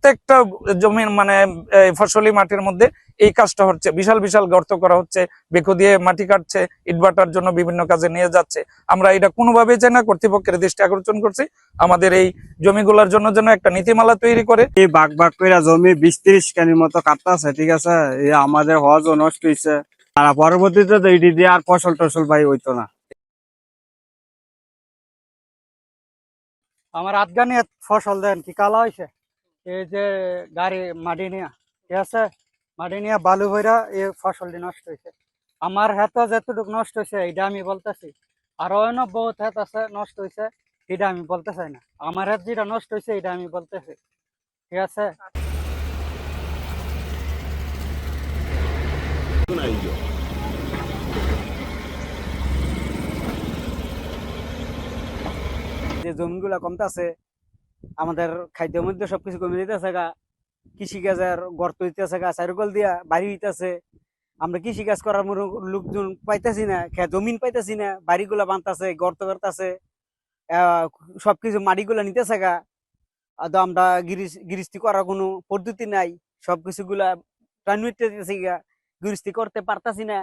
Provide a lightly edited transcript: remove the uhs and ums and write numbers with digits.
প্রত্যেকটা জমির মানে ফসলি মাটির মধ্যে এই কাজটা হচ্ছে। বিশাল বিশাল গর্ত করা হচ্ছে, বেকু দিয়ে মাটি কাটছে, ইটভাটার জন্য বিভিন্ন কাজে নিয়ে যাচ্ছে। আমরা এটা কোনোভাবেই চাই না, কর্তৃপক্ষের দৃষ্টি আকর্ষণ করছি আমাদের এই জমিগুলোর জন্য যেন একটা নীতিমালা তৈরি করে। এই বাগ বাগ করে জমি 20-30 কানির মতো কাটতেছে, ঠিক আছে, এই আমাদের হজও নষ্ট হয়েছে। আর পরবর্তীতে তো এটি দিয়ে আর ফসল টসল ভাই হইতো না। আমার আফগানি ফসল দেন কি কালা হয়েছে, এই যে গাড়ি মাটি নিয়ে, ঠিক আছে, মাটি নিয়ে বালু ভইরা এই ফসলটি নষ্ট হয়েছে। আমার হাত যতটুকু নষ্ট হয়েছে এটা আমি বলতেছি, আর অন্য বহুত হাত আছে নষ্ট হয়েছে, এটা আমি বলতে চাই না। আমার হাত যেটা নষ্ট হয়েছে এটা আমি বলতেছি, ঠিক আছে। যে জমিগুলা কমতেছে, আমাদের খাদ্যের মধ্যে সবকিছু কমে যেতেছে গা, কৃষিকাজের গর্ত হইতেছে গা, চারুকল দিয়া বাড়ি হইতেছে। আমরা কৃষিকাজ করার মতো লোকজন পাইতেছি না, জমিন পাইতেছি না, বাড়িগুলা বানতেছে, গর্ত করতেছে, সবকিছু মাটিগুলা নিতেছে গা। আর আমরা গৃহস্থী করার কোনো পদ্ধতি নাই, সবকিছু গুলা টান গৃহস্থী করতে পারতাছি না।